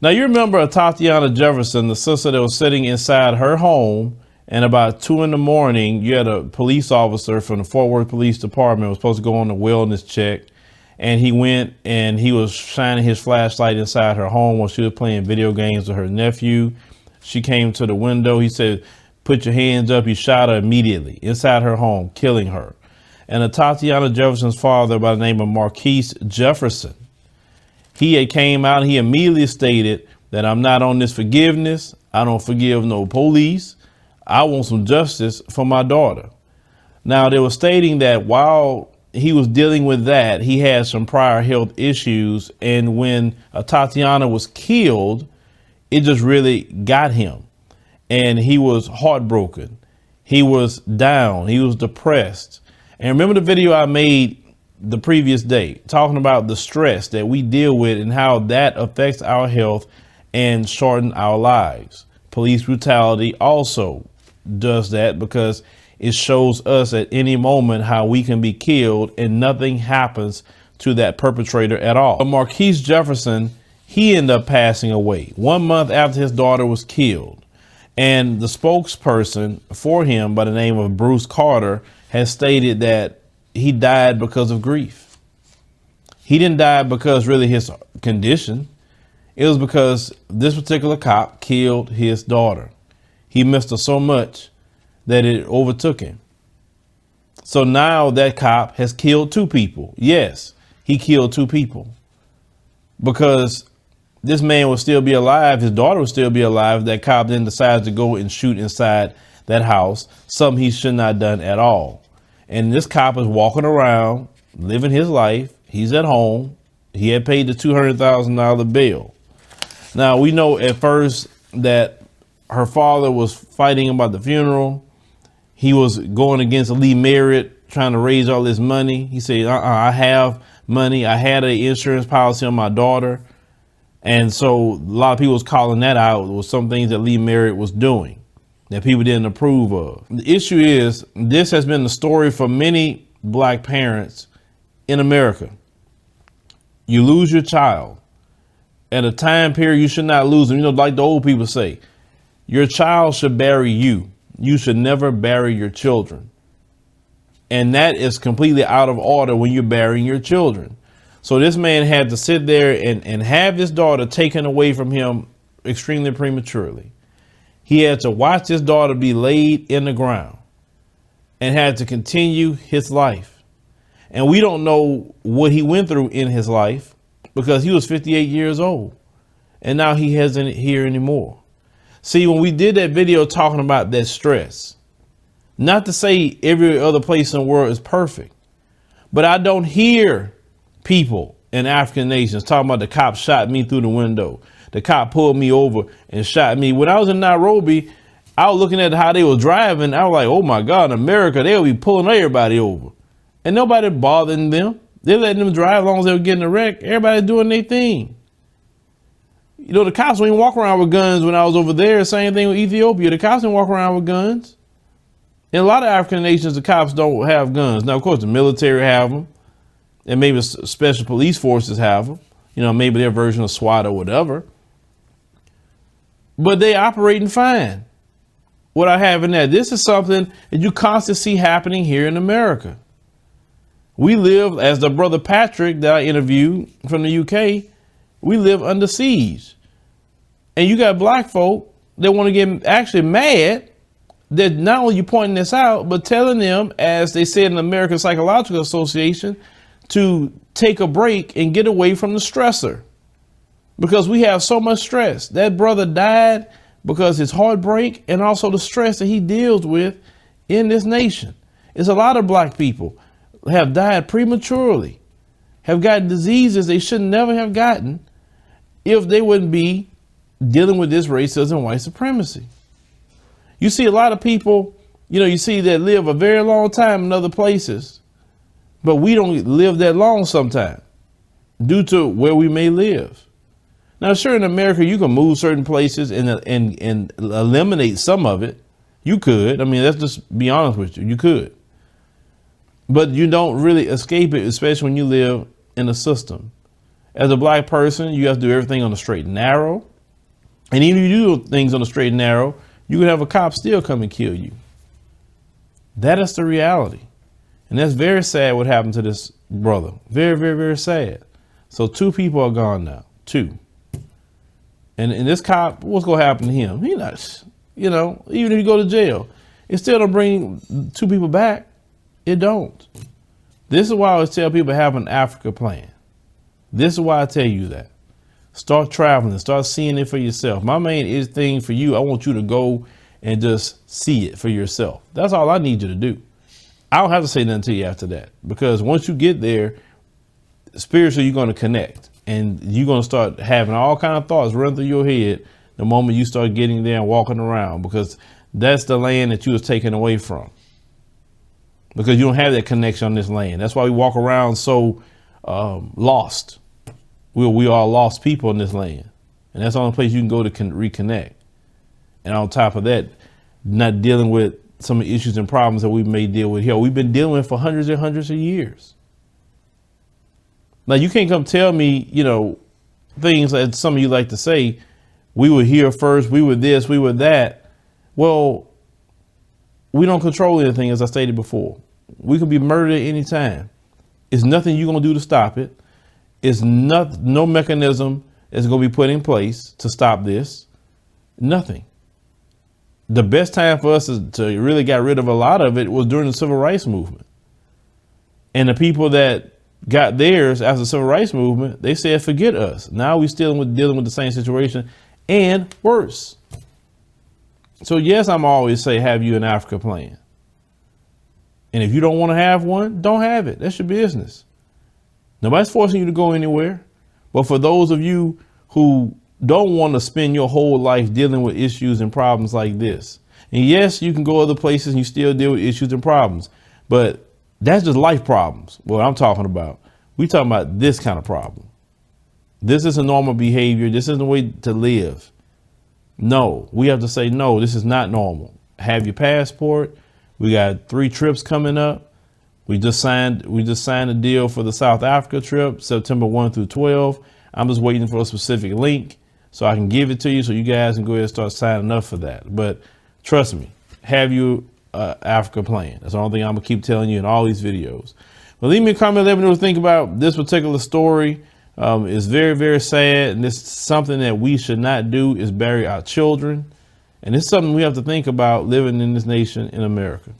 Now you remember Atatiana Jefferson, the sister that was sitting inside her home, and about 2 a.m, you had a police officer from the Fort Worth Police Department was supposed to go on a wellness check, and he went and he was shining his flashlight inside her home while she was playing video games with her nephew. She came to the window. He said, "Put your hands up." He shot her immediately inside her home, killing her. And Atatiana Jefferson's father, by the name of Marquise Jefferson, he had came out and he immediately stated that I'm not on this forgiveness. I don't forgive no police. I want some justice for my daughter. Now, they were stating that while he was dealing with that, he had some prior health issues. And when Atatiana was killed, it just really got him. And he was heartbroken. He was down. He was depressed. And remember the video I made the previous day talking about the stress that we deal with and how that affects our health and shorten our lives. Police brutality also does that because it shows us at any moment how we can be killed and nothing happens to that perpetrator at all. But Marquise Jefferson, he ended up passing away 1 month after his daughter was killed. And the spokesperson for him by the name of Bruce Carter has stated that he died because of grief. He didn't die because really his condition. It was because this particular cop killed his daughter. He missed her so much that it overtook him. So now that cop has killed 2 people. Yes, he killed 2 people because this man would still be alive. His daughter would still be alive. That cop then decides to go and shoot inside that house, something he should not have done at all. And this cop is walking around, living his life. He's at home. He had paid the $200,000 bill. Now, we know at first that her father was fighting about the funeral. He was going against Lee Merritt, trying to raise all this money. He said, I have money. I had an insurance policy on my daughter. And so a lot of people was calling that out. It was some things that Lee Merritt was doing that people didn't approve of. The issue is this has been the story for many black parents in America. You lose your child at a time period you should not lose them. You know, like the old people say, your child should bury you. You should never bury your children. And that is completely out of order when you're burying your children. So this man had to sit there and have his daughter taken away from him extremely prematurely. He had to watch his daughter be laid in the ground and had to continue his life. And we don't know what he went through in his life because he was 58 years old and now he isn't here anymore. See, when we did that video talking about that stress, not to say every other place in the world is perfect, but I don't hear people in African nations talking about the cop shot me through the window. The cop pulled me over and shot me. When I was in Nairobi, I was looking at how they were driving. I was like, oh my God, in America, they'll be pulling everybody over. And nobody bothering them. They're letting them drive as long as they were getting a wreck. Everybody doing their thing. You know, the cops don't even walk around with guns when I was over there. Same thing with Ethiopia. The cops don't walk around with guns. In a lot of African nations, the cops don't have guns. Now, of course, the military have them. And maybe special police forces have them. You know, maybe their version of SWAT or whatever. But they operating fine without having that. This is something that you constantly see happening here in America. We live, as the brother Patrick that I interviewed from the UK, we live under siege. And you got black folk that want to get actually mad that not only you pointing this out, but telling them, as they said in the American Psychological Association, to take a break and get away from the stressor. Because we have so much stress. That brother died because his heartbreak and also the stress that he deals with in this nation. It's a lot of black people have died prematurely, have gotten diseases they should never have gotten if they wouldn't be dealing with this racism, white supremacy. You see a lot of people, you know, you see that live a very long time in other places, but we don't live that long sometimes due to where we may live. Now, sure, in America, you can move certain places and eliminate some of it. You could. I mean, let's just be honest with you. You could. But you don't really escape it, especially when you live in a system. As a black person, you have to do everything on the straight and narrow. And even if you do things on the straight and narrow, you could have a cop still come and kill you. That is the reality. And that's very sad what happened to this brother. Very, very, very sad. So 2 people are gone now. 2. And this cop, what's going to happen to him? He not, you know, even if you go to jail, it still don't bring 2 people back. It don't. This is why I always tell people have an Africa plan. This is why I tell you that. Start traveling, start seeing it for yourself. My main thing for you, I want you to go and just see it for yourself. That's all I need you to do. I don't have to say nothing to you after that, because once you get there, spiritually, you're going to connect and you're going to start having all kind of thoughts run through your head the moment you start getting there and walking around, because that's the land that you was taken away from, because you don't have that connection on this land. That's why we walk around so lost. We are lost people in this land, and that's the only place you can go to reconnect. And on top of that, not dealing with some of the issues and problems that we may deal with here. We've been dealing with for hundreds and hundreds of years. Now, you can't come tell me, you know, things that some of you like to say, we were here first, we were this, we were that. Well, we don't control anything, as I stated before. We can be murdered at any time. It's nothing you're going to do to stop it. It's no mechanism is going to be put in place to stop this. Nothing. The best time for us to really get rid of a lot of it was during the civil rights movement. And the people that got theirs after the civil rights movement, they said, forget us. Now we're still dealing with the same situation and worse. So yes, I'm always say, have you an Africa plan? And if you don't want to have one, don't have it. That's your business. Nobody's forcing you to go anywhere. But for those of you who don't want to spend your whole life dealing with issues and problems like this, and yes, you can go other places and you still deal with issues and problems, but that's just life problems. What I'm talking about, we talking about this kind of problem. This is a normal behavior. This isn't the way to live. No, we have to say, no, this is not normal. Have your passport. We got 3 trips coming up. We just signed a deal for the South Africa trip, September 1 through 12. I'm just waiting for a specific link so I can give it to you so you guys can go ahead and start signing up for that. But trust me, have you Africa plan. That's the only thing I'm gonna keep telling you in all these videos. But leave me a comment, let me know what you think about this particular story. It's very, very sad, and this is something that we should not do, is bury our children. And it's something we have to think about living in this nation in America.